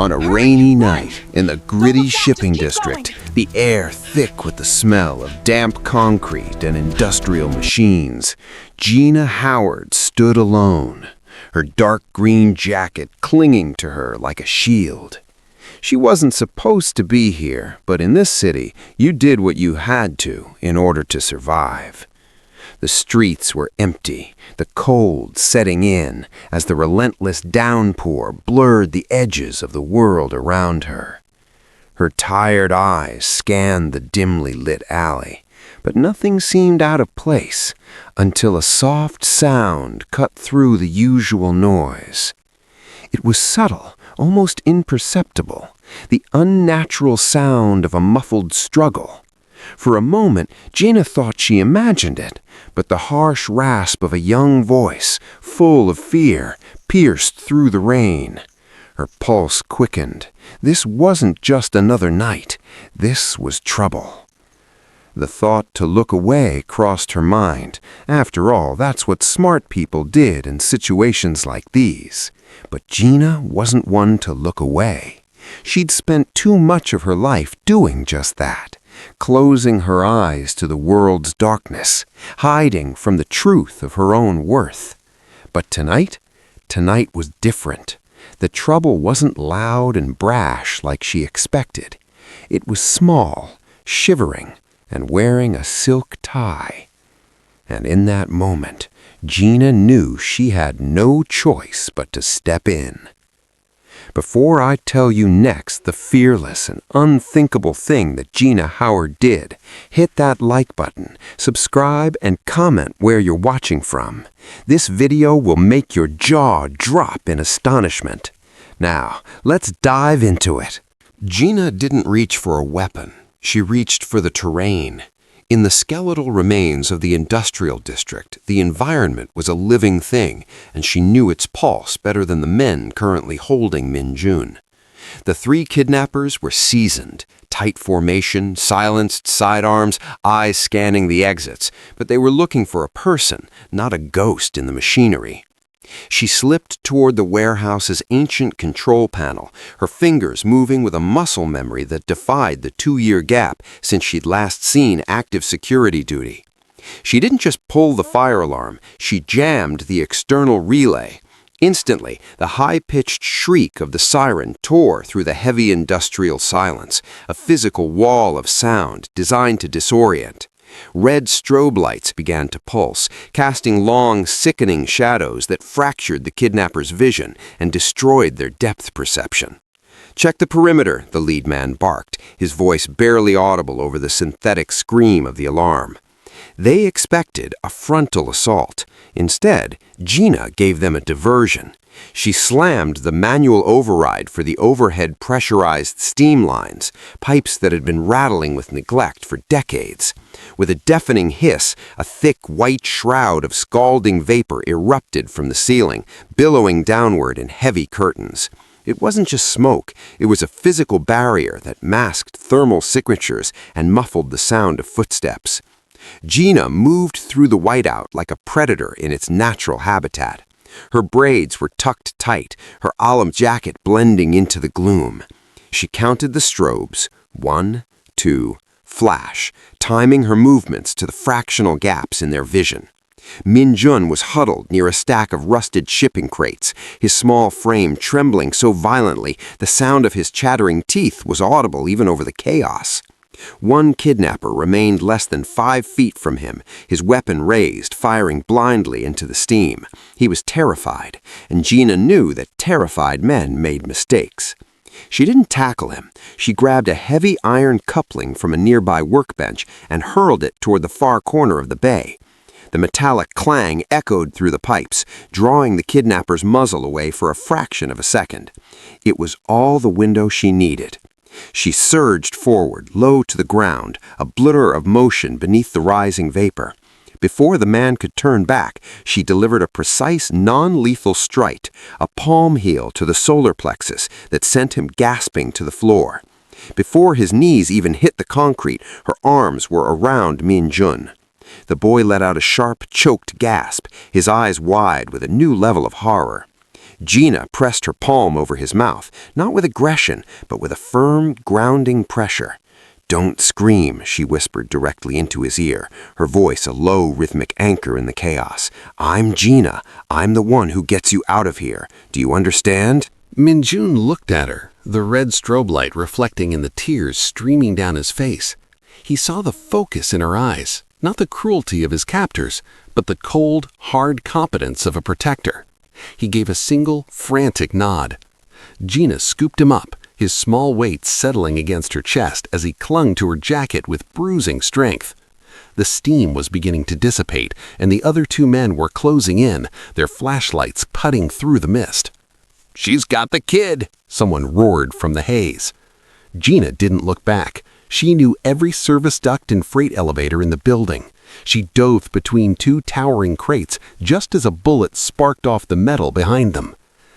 On a rainy night in the gritty shipping district, the air thick with the smell of damp concrete and industrial machines, Gina Howard stood alone, her dark green jacket clinging to her like a shield. She wasn't supposed to be here, but in this city, you did what you had to in order to survive. The streets were empty, the cold setting in as the relentless downpour blurred the edges of the world around her. Her tired eyes scanned the dimly lit alley, but nothing seemed out of place until a soft sound cut through the usual noise. It was subtle, almost imperceptible, the unnatural sound of a muffled struggle. For a moment, Gina thought she imagined it, but the harsh rasp of a young voice, full of fear, pierced through the rain. Her pulse quickened. This wasn't just another night. This was trouble. The thought to look away crossed her mind. After all, that's what smart people did in situations like these. But Gina wasn't one to look away. She'd spent too much of her life doing just that, closing her eyes to the world's darkness, hiding from the truth of her own worth. But tonight was different. The trouble wasn't loud and brash like she expected. It was small, shivering, and wearing a silk tie. And in that moment, Gina knew she had no choice but to step in. Before I tell you next the fearless and unthinkable thing that Gina Howard did, hit that like button, subscribe, and comment where you're watching from. This video will make your jaw drop in astonishment. Now, let's dive into it. Gina didn't reach for a weapon. She reached for the terrain. In the skeletal remains of the industrial district, the environment was a living thing, and she knew its pulse better than the men currently holding Min Jun. The three kidnappers were seasoned, tight formation, silenced sidearms, eyes scanning the exits, but they were looking for a person, not a ghost in the machinery. She slipped toward the warehouse's ancient control panel, her fingers moving with a muscle memory that defied the 2-year gap since she'd last seen active security duty. She didn't just pull the fire alarm, she jammed the external relay. Instantly, the high-pitched shriek of the siren tore through the heavy industrial silence, a physical wall of sound designed to disorient. Red strobe lights began to pulse, casting long, sickening shadows that fractured the kidnappers' vision and destroyed their depth perception. "Check the perimeter," the lead man barked, his voice barely audible over the synthetic scream of the alarm. They expected a frontal assault. Instead, Gina gave them a diversion. She slammed the manual override for the overhead pressurized steam lines, pipes that had been rattling with neglect for decades. With a deafening hiss, a thick white shroud of scalding vapor erupted from the ceiling, billowing downward in heavy curtains. It wasn't just smoke, it was a physical barrier that masked thermal signatures and muffled the sound of footsteps. Gina moved through the whiteout like a predator in its natural habitat. Her braids were tucked tight, her olive jacket blending into the gloom. She counted the strobes, 1, 2, flash, timing her movements to the fractional gaps in their vision. Min Jun was huddled near a stack of rusted shipping crates, his small frame trembling so violently the sound of his chattering teeth was audible even over the chaos. One kidnapper remained less than 5 feet from him, his weapon raised, firing blindly into the steam. He was terrified, and Gina knew that terrified men made mistakes. She didn't tackle him. She grabbed a heavy iron coupling from a nearby workbench and hurled it toward the far corner of the bay. The metallic clang echoed through the pipes, drawing the kidnapper's muzzle away for a fraction of a second. It was all the window she needed. She surged forward, low to the ground, a blur of motion beneath the rising vapor. Before the man could turn back, she delivered a precise, non-lethal strike, a palm heel to the solar plexus that sent him gasping to the floor. Before his knees even hit the concrete, her arms were around Min Jun. The boy let out a sharp, choked gasp, his eyes wide with a new level of horror. Gina pressed her palm over his mouth, not with aggression, but with a firm, grounding pressure. "Don't scream," she whispered directly into his ear, her voice a low, rhythmic anchor in the chaos. "I'm Gina. I'm the one who gets you out of here. Do you understand?" Min-jun looked at her, the red strobe light reflecting in the tears streaming down his face. He saw the focus in her eyes, not the cruelty of his captors, but the cold, hard competence of a protector. He gave a single, frantic nod. Gina scooped him up, his small weight settling against her chest as he clung to her jacket with bruising strength. The steam was beginning to dissipate, and the other two men were closing in, their flashlights cutting through the mist. "She's got the kid!" someone roared from the haze. Gina didn't look back. She knew every service duct and freight elevator in the building. She dove between two towering crates just as a bullet sparked off the metal behind them.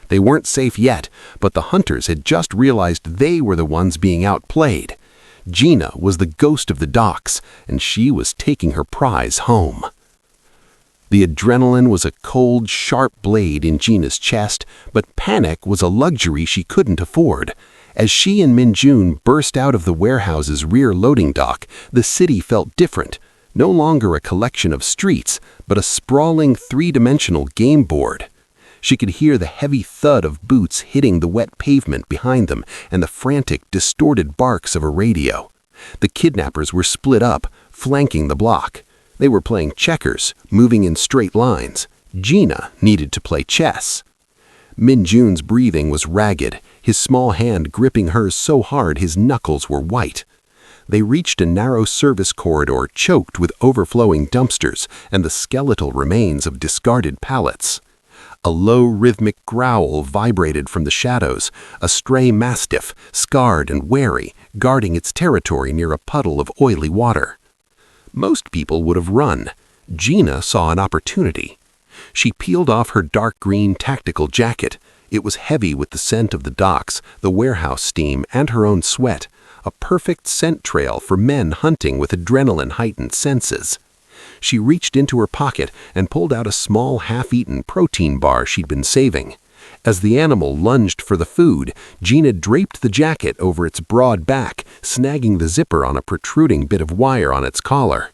They weren't safe yet, but the hunters had just realized they were the ones being outplayed. Gina was the ghost of the docks, and she was taking her prize home. The adrenaline was a cold, sharp blade in Gina's chest, but panic was a luxury she couldn't afford. As she and Min-jun burst out of the warehouse's rear loading dock, the city felt different. No longer a collection of streets, but a sprawling three-dimensional game board. She could hear the heavy thud of boots hitting the wet pavement behind them and the frantic, distorted barks of a radio. The kidnappers were split up, flanking the block. They were playing checkers, moving in straight lines. Gina needed to play chess. Min-jun's breathing was ragged, his small hand gripping hers so hard his knuckles were white. They reached a narrow service corridor choked with overflowing dumpsters and the skeletal remains of discarded pallets. A low rhythmic growl vibrated from the shadows, a stray mastiff, scarred and wary, guarding its territory near a puddle of oily water. Most people would have run. Gina saw an opportunity. She peeled off her dark green tactical jacket. It was heavy with the scent of the docks, the warehouse steam, and her own sweat, a perfect scent trail for men hunting with adrenaline-heightened senses. She reached into her pocket and pulled out a small half-eaten protein bar she'd been saving. As the animal lunged for the food, Gina draped the jacket over its broad back, snagging the zipper on a protruding bit of wire on its collar.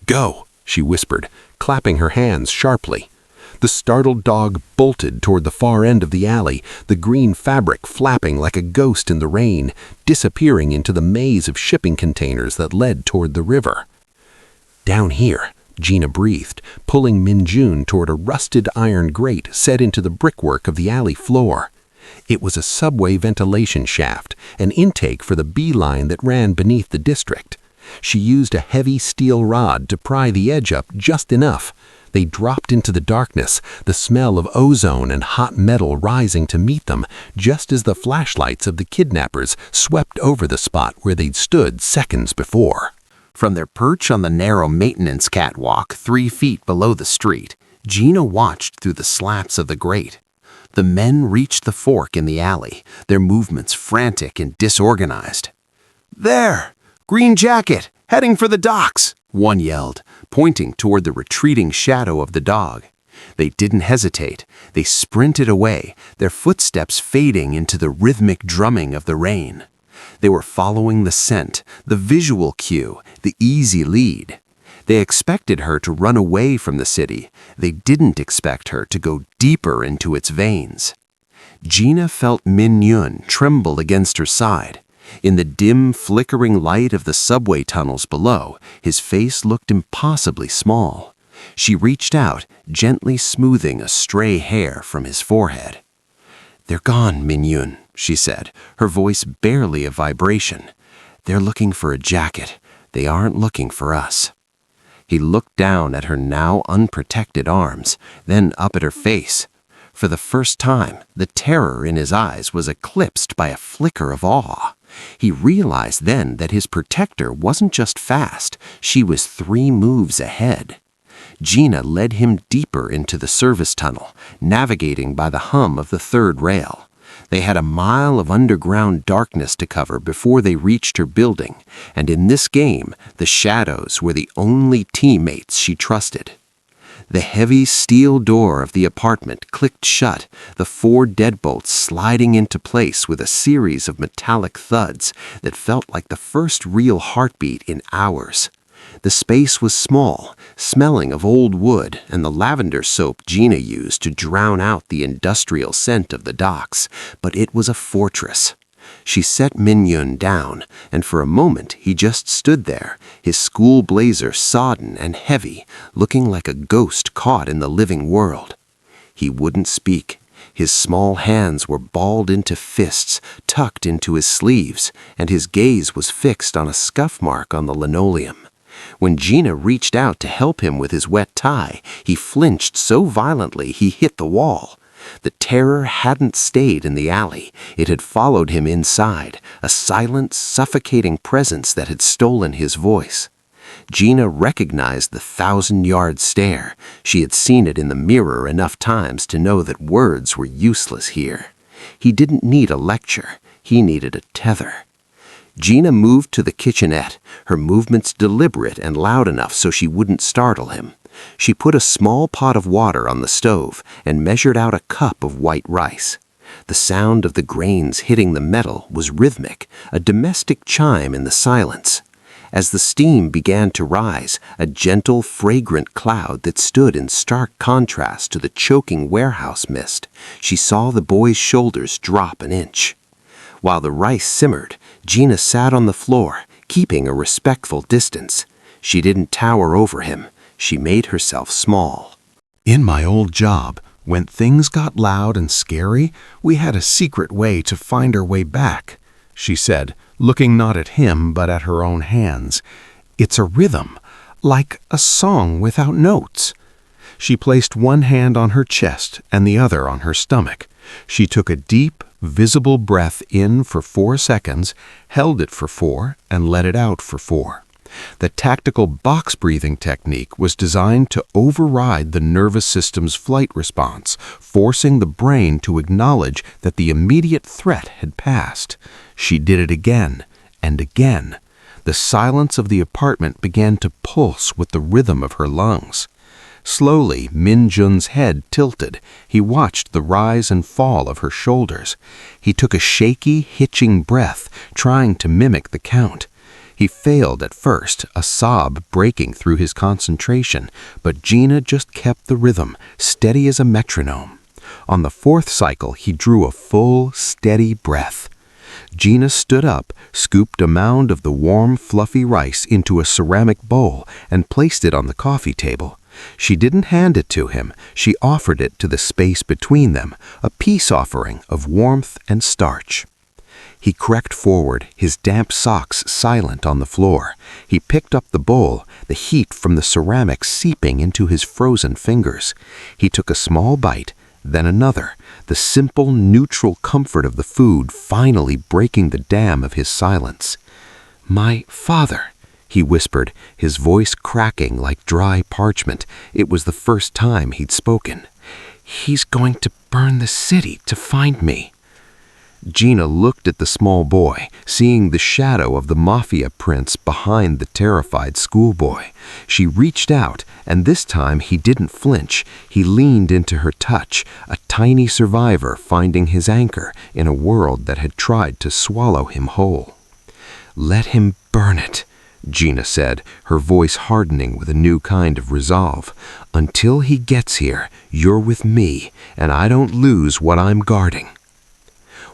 "Go," she whispered, clapping her hands sharply. The startled dog bolted toward the far end of the alley, the green fabric flapping like a ghost in the rain, disappearing into the maze of shipping containers that led toward the river. "Down here," Gina breathed, pulling Min-jun toward a rusted iron grate set into the brickwork of the alley floor. It was a subway ventilation shaft, an intake for the bee line that ran beneath the district. She used a heavy steel rod to pry the edge up just enough. They dropped into the darkness, the smell of ozone and hot metal rising to meet them, just as the flashlights of the kidnappers swept over the spot where they'd stood seconds before. From their perch on the narrow maintenance catwalk 3 feet below the street, Gina watched through the slats of the grate. The men reached the fork in the alley, their movements frantic and disorganized. "There! Green jacket! Heading for the docks!" one yelled, pointing toward the retreating shadow of the dog. They didn't hesitate. They sprinted away, their footsteps fading into the rhythmic drumming of the rain. They were following the scent, the visual cue, the easy lead. They expected her to run away from the city. They didn't expect her to go deeper into its veins. Gina felt Min-jun tremble against her side. In the dim, flickering light of the subway tunnels below, his face looked impossibly small. She reached out, gently smoothing a stray hair from his forehead. "They're gone, Min-jun," she said, her voice barely a vibration. "They're looking for a jacket. They aren't looking for us." He looked down at her now unprotected arms, then up at her face. For the first time, the terror in his eyes was eclipsed by a flicker of awe. He realized then that his protector wasn't just fast, she was 3 moves ahead. Gina led him deeper into the service tunnel, navigating by the hum of the 3rd rail. They had a mile of underground darkness to cover before they reached her building, and in this game, the shadows were the only teammates she trusted. The heavy steel door of the apartment clicked shut, the 4 deadbolts sliding into place with a series of metallic thuds that felt like the first real heartbeat in hours. The space was small, smelling of old wood and the lavender soap Gina used to drown out the industrial scent of the docks, but it was a fortress. She set Min-yun down, and for a moment he just stood there, his school blazer sodden and heavy, looking like a ghost caught in the living world. He wouldn't speak. His small hands were balled into fists, tucked into his sleeves, and his gaze was fixed on a scuff mark on the linoleum. When Gina reached out to help him with his wet tie, he flinched so violently he hit the wall. The terror hadn't stayed in the alley. It had followed him inside, a silent, suffocating presence that had stolen his voice. Gina recognized the 1,000-yard stare. She had seen it in the mirror enough times to know that words were useless here. He didn't need a lecture. He needed a tether. Gina moved to the kitchenette, her movements deliberate and loud enough so she wouldn't startle him. She put a small pot of water on the stove and measured out a cup of white rice. The sound of the grains hitting the metal was rhythmic, a domestic chime in the silence. As the steam began to rise, a gentle, fragrant cloud that stood in stark contrast to the choking warehouse mist, she saw the boy's shoulders drop an inch. While the rice simmered, Gina sat on the floor, keeping a respectful distance. She didn't tower over him. She made herself small. In my old job, when things got loud and scary, we had a secret way to find our way back, she said, looking not at him but at her own hands. It's a rhythm, like a song without notes. She placed one hand on her chest and the other on her stomach. She took a deep, visible breath in for 4 seconds, held it for 4, and let it out for 4. The tactical box breathing technique was designed to override the nervous system's flight response, forcing the brain to acknowledge that the immediate threat had passed. She did it again and again. The silence of the apartment began to pulse with the rhythm of her lungs. Slowly, Min-jun's head tilted. He watched the rise and fall of her shoulders. He took a shaky, hitching breath, trying to mimic the count. He failed at first, a sob breaking through his concentration, but Gina just kept the rhythm, steady as a metronome. On the 4th cycle, he drew a full, steady breath. Gina stood up, scooped a mound of the warm, fluffy rice into a ceramic bowl, and placed it on the coffee table. She didn't hand it to him. She offered it to the space between them, a peace offering of warmth and starch. He crept forward, his damp socks silent on the floor. He picked up the bowl, the heat from the ceramic seeping into his frozen fingers. He took a small bite, then another, the simple, neutral comfort of the food finally breaking the dam of his silence. "My father," he whispered, his voice cracking like dry parchment. It was the first time he'd spoken. "He's going to burn the city to find me." Gina looked at the small boy, seeing the shadow of the Mafia prince behind the terrified schoolboy. She reached out, and this time he didn't flinch. He leaned into her touch, a tiny survivor finding his anchor in a world that had tried to swallow him whole. "Let him burn it," Gina said, her voice hardening with a new kind of resolve. "Until he gets here, you're with me, and I don't lose what I'm guarding."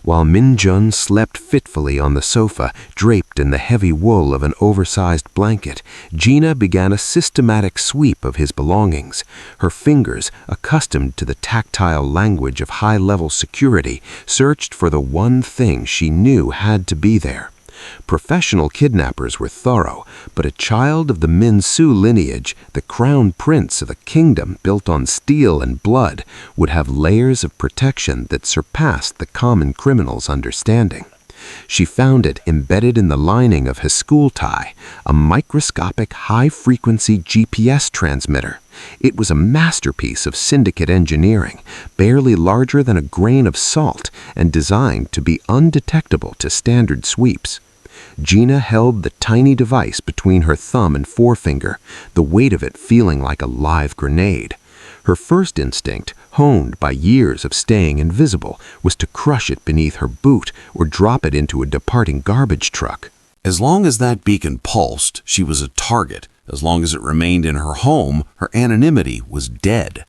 While Min-jun slept fitfully on the sofa, draped in the heavy wool of an oversized blanket, Gina began a systematic sweep of his belongings. Her fingers, accustomed to the tactile language of high-level security, searched for the one thing she knew had to be there. Professional kidnappers were thorough, but a child of the Min-su lineage, the crown prince of a kingdom built on steel and blood, would have layers of protection that surpassed the common criminal's understanding. She found it embedded in the lining of his school tie, a microscopic high-frequency GPS transmitter. It was a masterpiece of syndicate engineering, barely larger than a grain of salt and designed to be undetectable to standard sweeps. Gina held the tiny device between her thumb and forefinger, the weight of it feeling like a live grenade. Her first instinct, honed by years of staying invisible, was to crush it beneath her boot or drop it into a departing garbage truck. As long as that beacon pulsed, she was a target. As long as it remained in her home, her anonymity was dead.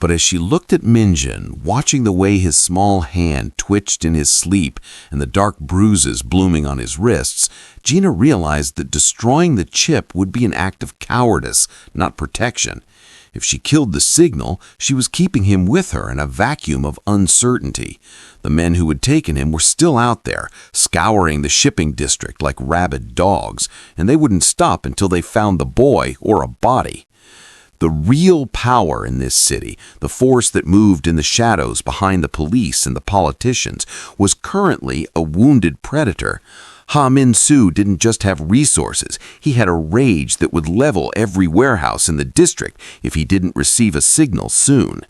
But as she looked at Minjin, watching the way his small hand twitched in his sleep and the dark bruises blooming on his wrists, Gina realized that destroying the chip would be an act of cowardice, not protection. If she killed the signal, she was keeping him with her in a vacuum of uncertainty. The men who had taken him were still out there, scouring the shipping district like rabid dogs, and they wouldn't stop until they found the boy or a body. The real power in this city, the force that moved in the shadows behind the police and the politicians, was currently a wounded predator. Ha Min-soo didn't just have resources, he had a rage that would level every warehouse in the district if he didn't receive a signal soon.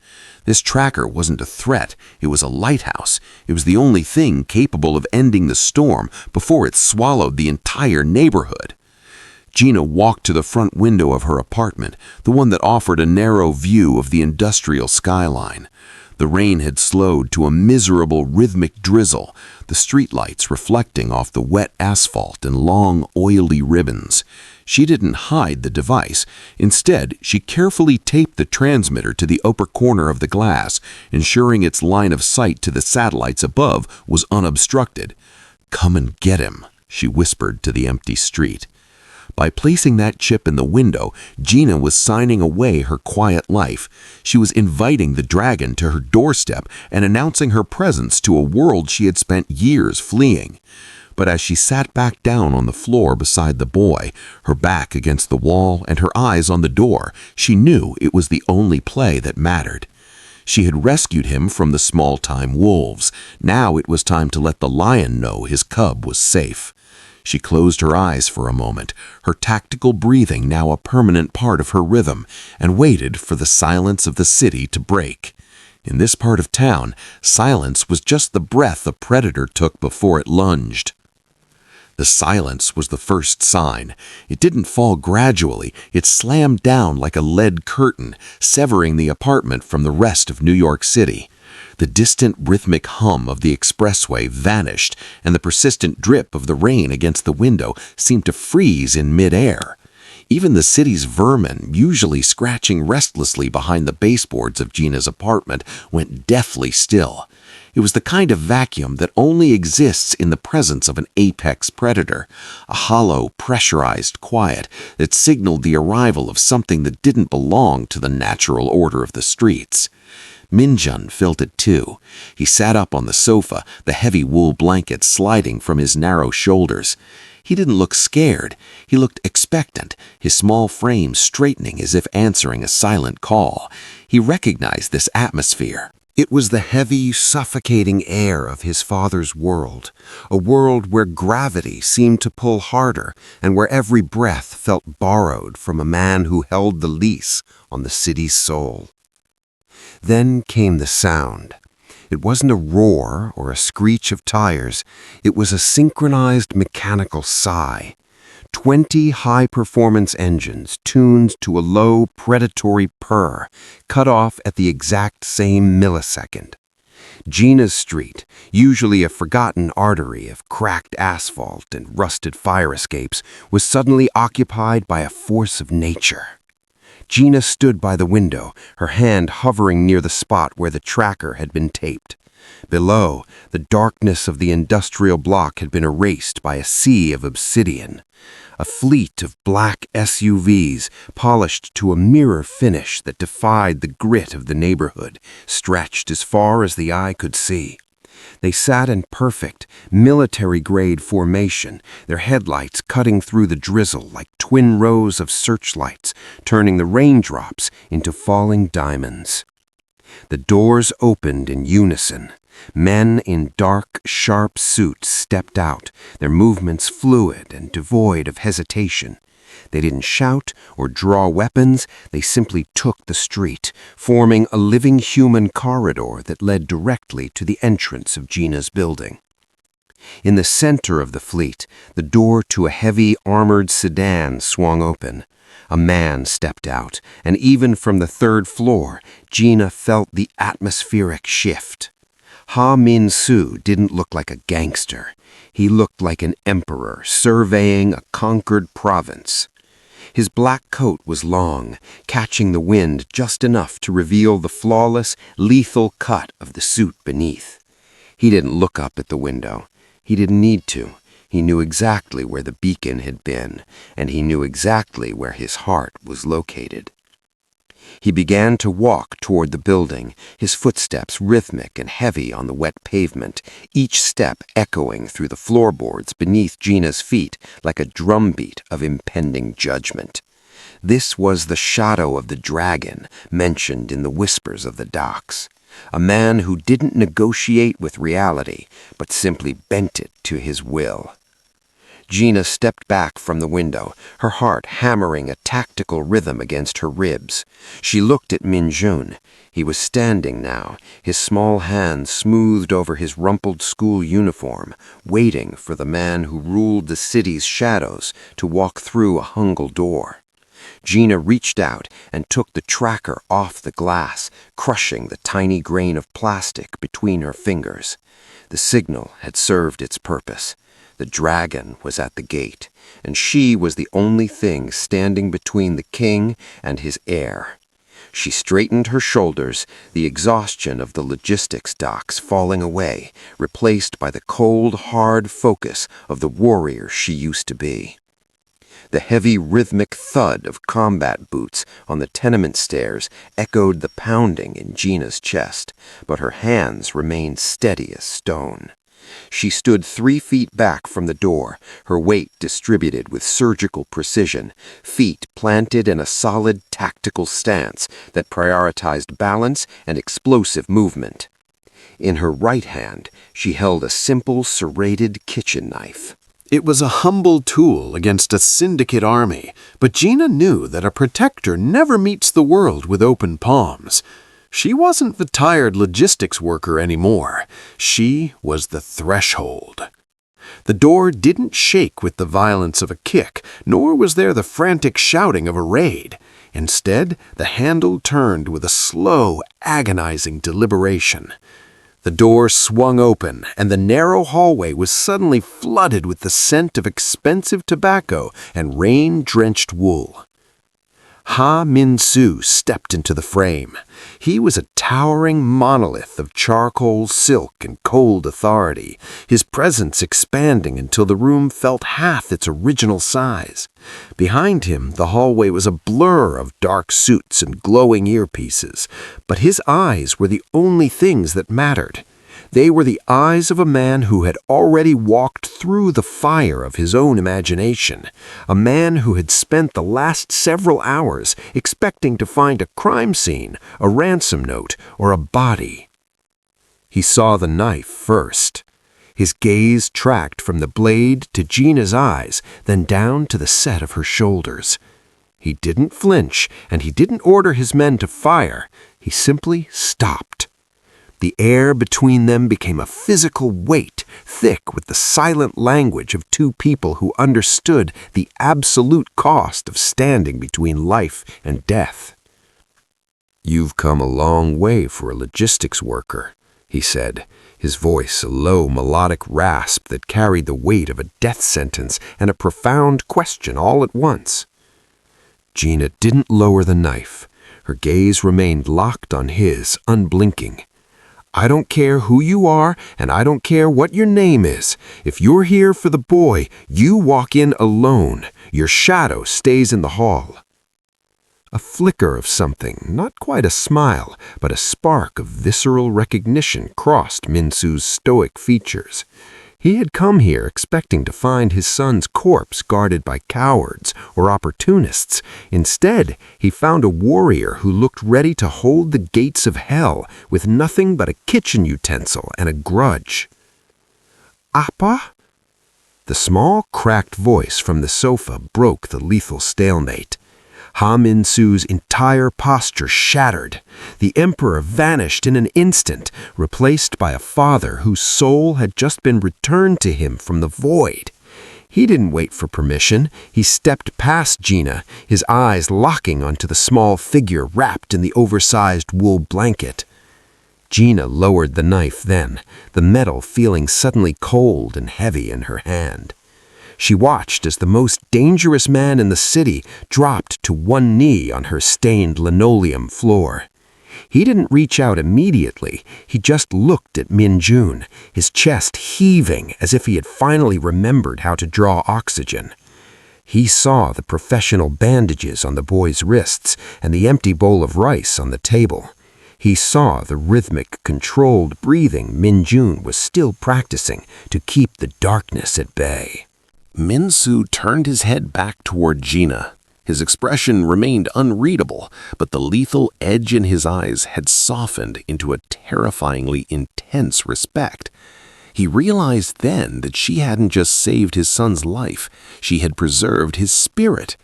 This tracker wasn't a threat, it was a lighthouse. It was the only thing capable of ending the storm before it swallowed the entire neighborhood. Gina walked to the front window of her apartment, the one that offered a narrow view of the industrial skyline. The rain had slowed to a miserable rhythmic drizzle, the streetlights reflecting off the wet asphalt in long, oily ribbons. She didn't hide the device. Instead, she carefully taped the transmitter to the upper corner of the glass, ensuring its line of sight to the satellites above was unobstructed. "Come and get him," she whispered to the empty street. By placing that chip in the window, Gina was signing away her quiet life. She was inviting the dragon to her doorstep and announcing her presence to a world she had spent years fleeing. But as she sat back down on the floor beside the boy, her back against the wall and her eyes on the door, she knew it was the only play that mattered. She had rescued him from the small-time wolves. Now it was time to let the lion know his cub was safe. She closed her eyes for a moment, her tactical breathing now a permanent part of her rhythm, and waited for the silence of the city to break. In this part of town, silence was just the breath a predator took before it lunged. The silence was the first sign. It didn't fall gradually, it slammed down like a lead curtain, severing the apartment from the rest of New York City. The distant rhythmic hum of the expressway vanished, and the persistent drip of the rain against the window seemed to freeze in midair. Even the city's vermin, usually scratching restlessly behind the baseboards of Gina's apartment, went deathly still. It was the kind of vacuum that only exists in the presence of an apex predator, a hollow, pressurized quiet that signaled the arrival of something that didn't belong to the natural order of the streets. Minjun felt it too. He sat up on the sofa, the heavy wool blanket sliding from his narrow shoulders. He didn't look scared. He looked expectant, his small frame straightening as if answering a silent call. He recognized this atmosphere. It was the heavy, suffocating air of his father's world, a world where gravity seemed to pull harder and where every breath felt borrowed from a man who held the lease on the city's soul. Then came the sound. It wasn't a roar or a screech of tires. It was a synchronized mechanical sigh. 20 high-performance engines tuned to a low, predatory purr, cut off at the exact same millisecond. Gina's street, usually a forgotten artery of cracked asphalt and rusted fire escapes, was suddenly occupied by a force of nature. Gina stood by the window, her hand hovering near the spot where the tracker had been taped. Below, the darkness of the industrial block had been erased by a sea of obsidian. A fleet of black SUVs, polished to a mirror finish that defied the grit of the neighborhood, stretched as far as the eye could see. They sat in perfect, military-grade formation, their headlights cutting through the drizzle like twin rows of searchlights, turning the raindrops into falling diamonds. The doors opened in unison. Men in dark, sharp suits stepped out, their movements fluid and devoid of hesitation. They didn't shout or draw weapons, they simply took the street, forming a living human corridor that led directly to the entrance of Gina's building. In the center of the fleet, the door to a heavy armored sedan swung open. A man stepped out, and even from the third floor, Gina felt the atmospheric shift. Ha Min-soo didn't look like a gangster. He looked like an emperor surveying a conquered province. His black coat was long, catching the wind just enough to reveal the flawless, lethal cut of the suit beneath. He didn't look up at the window. He didn't need to. He knew exactly where the beacon had been, and he knew exactly where his heart was located. He began to walk toward the building, his footsteps rhythmic and heavy on the wet pavement, each step echoing through the floorboards beneath Gina's feet like a drumbeat of impending judgment. This was the shadow of the dragon mentioned in the whispers of the docks, a man who didn't negotiate with reality, but simply bent it to his will. Gina stepped back from the window, her heart hammering a tactical rhythm against her ribs. She looked at Min-jun. He was standing now, his small hands smoothed over his rumpled school uniform, waiting for the man who ruled the city's shadows to walk through a hungle door. Gina reached out and took the tracker off the glass, crushing the tiny grain of plastic between her fingers. The signal had served its purpose. The dragon was at the gate, and she was the only thing standing between the king and his heir. She straightened her shoulders, the exhaustion of the logistics docks falling away, replaced by the cold, hard focus of the warrior she used to be. The heavy rhythmic thud of combat boots on the tenement stairs echoed the pounding in Gina's chest, but her hands remained steady as stone. She stood 3 feet back from the door, her weight distributed with surgical precision, feet planted in a solid tactical stance that prioritized balance and explosive movement. In her right hand, she held a simple serrated kitchen knife. It was a humble tool against a syndicate army, but Gina knew that a protector never meets the world with open palms. She wasn't the tired logistics worker anymore. She was the threshold. The door didn't shake with the violence of a kick, nor was there the frantic shouting of a raid. Instead, the handle turned with a slow, agonizing deliberation. The door swung open, and the narrow hallway was suddenly flooded with the scent of expensive tobacco and rain-drenched wool. Ha Min-soo stepped into the frame. He was a towering monolith of charcoal, silk, and cold authority, his presence expanding until the room felt half its original size. Behind him, the hallway was a blur of dark suits and glowing earpieces, but his eyes were the only things that mattered. They were the eyes of a man who had already walked through the fire of his own imagination, a man who had spent the last several hours expecting to find a crime scene, a ransom note, or a body. He saw the knife first. His gaze tracked from the blade to Gina's eyes, then down to the set of her shoulders. He didn't flinch, and he didn't order his men to fire. He simply stopped. The air between them became a physical weight, thick with the silent language of two people who understood the absolute cost of standing between life and death. "You've come a long way for a logistics worker," he said, his voice a low melodic rasp that carried the weight of a death sentence and a profound question all at once. Gina didn't lower the knife. Her gaze remained locked on his, unblinking. "I don't care who you are, and I don't care what your name is. If you're here for the boy, you walk in alone. Your shadow stays in the hall." A flicker of something, not quite a smile, but a spark of visceral recognition crossed Min-soo's stoic features. He had come here expecting to find his son's corpse guarded by cowards or opportunists. Instead, he found a warrior who looked ready to hold the gates of hell with nothing but a kitchen utensil and a grudge. "Appa?" The small, cracked voice from the sofa broke the lethal stalemate. Ha Min-su's entire posture shattered. The emperor vanished in an instant, replaced by a father whose soul had just been returned to him from the void. He didn't wait for permission. He stepped past Gina, his eyes locking onto the small figure wrapped in the oversized wool blanket. Gina lowered the knife then, the metal feeling suddenly cold and heavy in her hand. She watched as the most dangerous man in the city dropped to one knee on her stained linoleum floor. He didn't reach out immediately. He just looked at Min-jun, his chest heaving as if he had finally remembered how to draw oxygen. He saw the professional bandages on the boy's wrists and the empty bowl of rice on the table. He saw the rhythmic, controlled breathing Min-jun was still practicing to keep the darkness at bay. Min-su turned his head back toward Gina. His expression remained unreadable, but the lethal edge in his eyes had softened into a terrifyingly intense respect. He realized then that she hadn't just saved his son's life, she had preserved his spirit.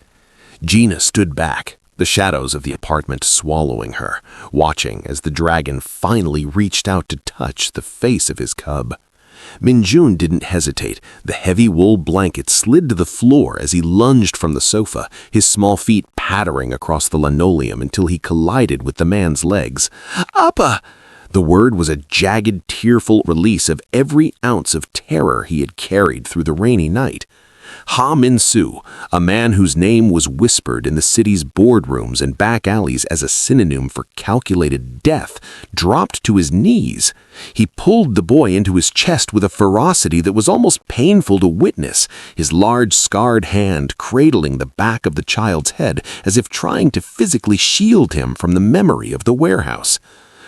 Gina stood back, the shadows of the apartment swallowing her, watching as the dragon finally reached out to touch the face of his cub. Min-jun didn't hesitate. The heavy wool blanket slid to the floor as he lunged from the sofa, his small feet pattering across the linoleum until he collided with the man's legs. "Appa!" The word was a jagged, tearful release of every ounce of terror he had carried through the rainy night. Ha Min-su, a man whose name was whispered in the city's boardrooms and back alleys as a synonym for calculated death, dropped to his knees. He pulled the boy into his chest with a ferocity that was almost painful to witness, his large scarred hand cradling the back of the child's head as if trying to physically shield him from the memory of the warehouse.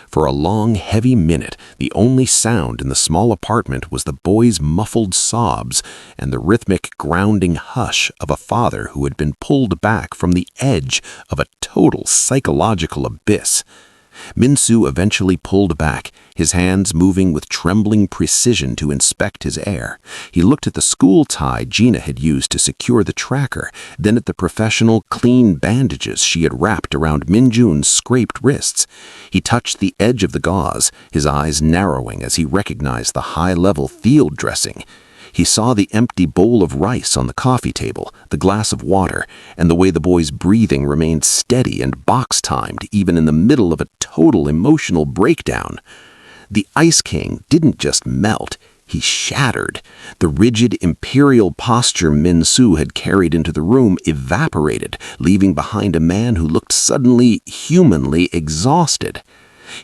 For a long, heavy minute, the only sound in the small apartment was the boy's muffled sobs and the rhythmic grounding hush of a father who had been pulled back from the edge of a total psychological abyss. Min-su eventually pulled back, his hands moving with trembling precision to inspect his heir. He looked at the school tie Gina had used to secure the tracker, then at the professional, clean bandages she had wrapped around Min-jun's scraped wrists. He touched the edge of the gauze, his eyes narrowing as he recognized the high-level field dressing. He saw the empty bowl of rice on the coffee table, the glass of water, and the way the boy's breathing remained steady and box-timed even in the middle of a total emotional breakdown. The Ice King didn't just melt, he shattered. The rigid imperial posture Min-su had carried into the room evaporated, leaving behind a man who looked suddenly humanly exhausted.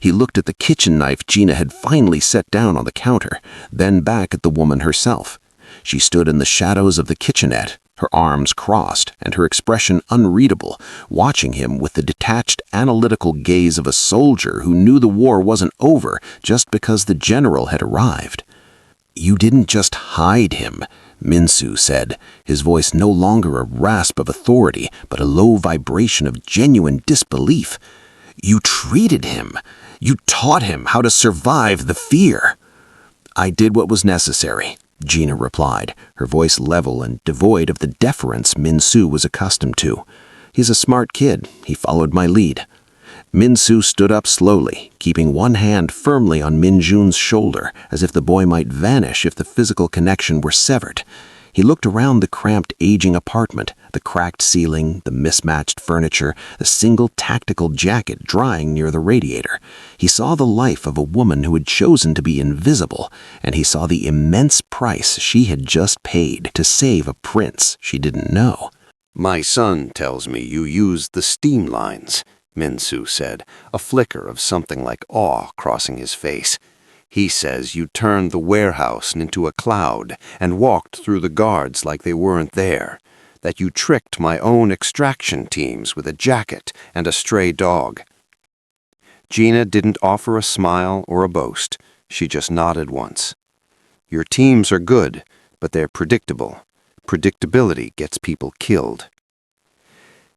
He looked at the kitchen knife Gina had finally set down on the counter, then back at the woman herself. She stood in the shadows of the kitchenette, her arms crossed and her expression unreadable, watching him with the detached, analytical gaze of a soldier who knew the war wasn't over just because the general had arrived. "You didn't just hide him," Min-su said, his voice no longer a rasp of authority, but a low vibration of genuine disbelief. "You treated him. You taught him how to survive the fear." "I did what was necessary," Gina replied, her voice level and devoid of the deference Min-su was accustomed to. "He's a smart kid. He followed my lead." Min-su stood up slowly, keeping one hand firmly on Min-jun's shoulder, as if the boy might vanish if the physical connection were severed. He looked around the cramped, aging apartment, the cracked ceiling, the mismatched furniture, the single tactical jacket drying near the radiator. He saw the life of a woman who had chosen to be invisible, and he saw the immense price she had just paid to save a prince she didn't know. "My son tells me you used the steam lines," Min-su said, a flicker of something like awe crossing his face. "He says you turned the warehouse into a cloud and walked through the guards like they weren't there, that you tricked my own extraction teams with a jacket and a stray dog." Gina didn't offer a smile or a boast. She just nodded once. "Your teams are good, but they're predictable. Predictability gets people killed."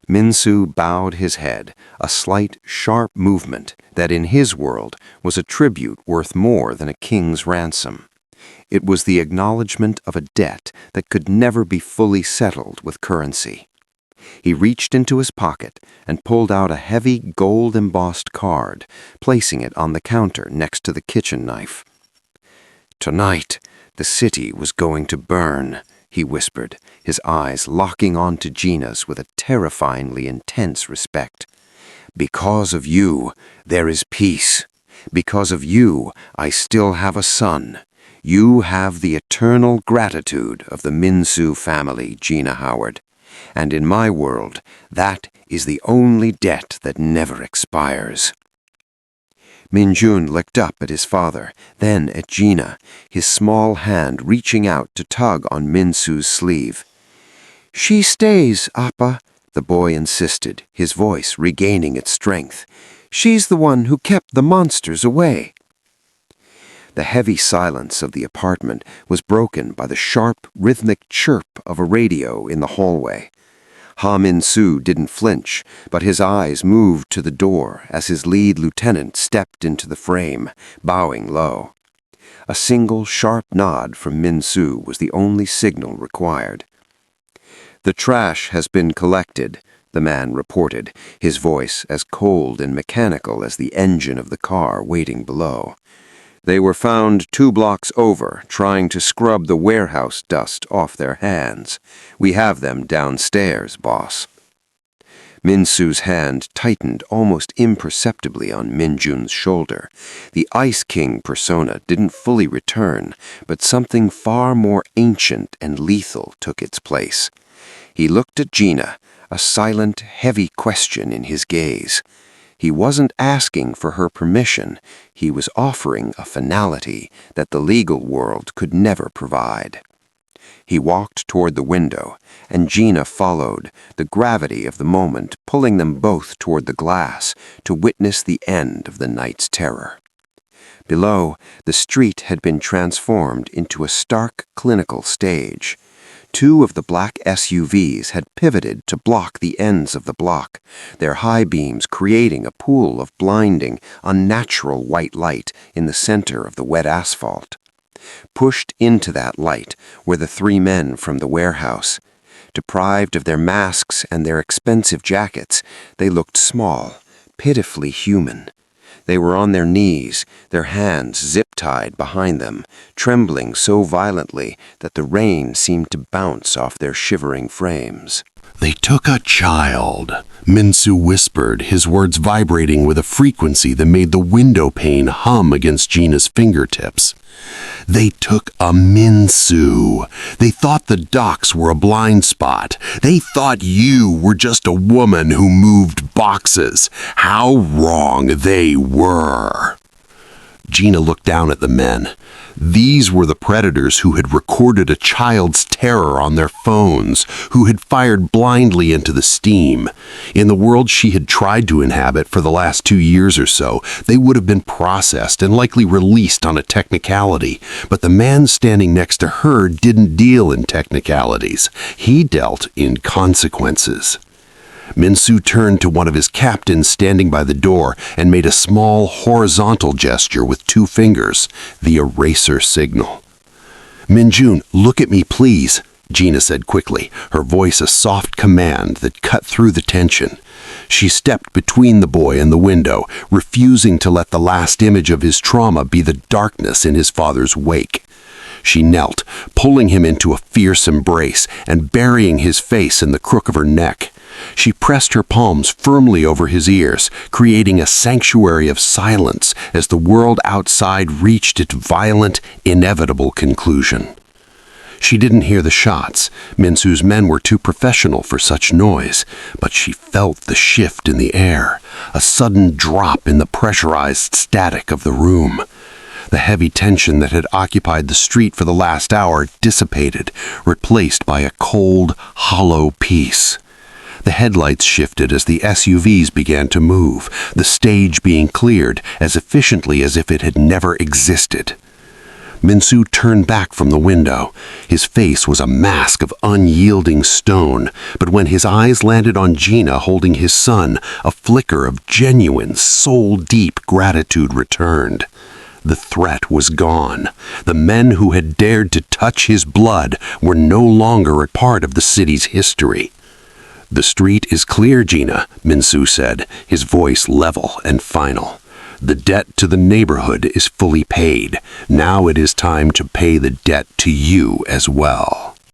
Min-su bowed his head, a slight, sharp movement that in his world was a tribute worth more than a king's ransom. It was the acknowledgement of a debt that could never be fully settled with currency. He reached into his pocket and pulled out a heavy gold-embossed card, placing it on the counter next to the kitchen knife. "Tonight, the city was going to burn," he whispered, his eyes locking onto Gina's with a terrifyingly intense respect. "Because of you, there is peace. Because of you, I still have a son. You have the eternal gratitude of the Minsu family, Gina Howard. And in my world, that is the only debt that never expires." Minjun looked up at his father, then at Gina, his small hand reaching out to tug on Minsu's sleeve. "She stays, Appa," the boy insisted, his voice regaining its strength. "She's the one who kept the monsters away." The heavy silence of the apartment was broken by the sharp, rhythmic chirp of a radio in the hallway. Ha Min-soo didn't flinch, but his eyes moved to the door as his lead lieutenant stepped into the frame, bowing low. A single sharp nod from Min-soo was the only signal required. "The trash has been collected," the man reported, his voice as cold and mechanical as the engine of the car waiting below. "They were found 2 blocks over, trying to scrub the warehouse dust off their hands. We have them downstairs, boss." Min-soo's hand tightened almost imperceptibly on Minjun's shoulder. The Ice King persona didn't fully return, but something far more ancient and lethal took its place. He looked at Gina, a silent, heavy question in his gaze. He wasn't asking for her permission. He was offering a finality that the legal world could never provide. He walked toward the window, and Gina followed, the gravity of the moment pulling them both toward the glass to witness the end of the night's terror. Below, the street had been transformed into a stark clinical stage. 2 of the black SUVs had pivoted to block the ends of the block, their high beams creating a pool of blinding, unnatural white light in the center of the wet asphalt. Pushed into that light were the 3 men from the warehouse. Deprived of their masks and their expensive jackets, they looked small, pitifully human. They were on their knees, their hands zip-tied behind them, trembling so violently that the rain seemed to bounce off their shivering frames. "They took a child," Min-soo whispered, his words vibrating with a frequency that made the window pane hum against Gina's fingertips. "They took a Min-soo. They thought the docks were a blind spot. They thought you were just a woman who moved boxes. How wrong they were." Gina looked down at the men. These were the predators who had recorded a child's terror on their phones, who had fired blindly into the steam. In the world she had tried to inhabit for the last 2 years or so, they would have been processed and likely released on a technicality. But the man standing next to her didn't deal in technicalities. He dealt in consequences. Min-soo turned to one of his captains standing by the door and made a small horizontal gesture with 2 fingers, the eraser signal. "Minjun, look at me, please," Gina said quickly, her voice a soft command that cut through the tension. She stepped between the boy and the window, refusing to let the last image of his trauma be the darkness in his father's wake. She knelt, pulling him into a fierce embrace and burying his face in the crook of her neck. She pressed her palms firmly over his ears, creating a sanctuary of silence as the world outside reached its violent, inevitable conclusion. She didn't hear the shots. Min-soo's men were too professional for such noise, but she felt the shift in the air, a sudden drop in the pressurized static of the room. The heavy tension that had occupied the street for the last hour dissipated, replaced by a cold, hollow peace. The headlights shifted as the SUVs began to move, the stage being cleared as efficiently as if it had never existed. Min-soo turned back from the window. His face was a mask of unyielding stone, but when his eyes landed on Gina holding his son, a flicker of genuine, soul-deep gratitude returned. The threat was gone. The men who had dared to touch his blood were no longer a part of the city's history. "The street is clear, Gina," Minsu said, his voice level and final. "The debt to the neighborhood is fully paid. Now it is time to pay the debt to you as well."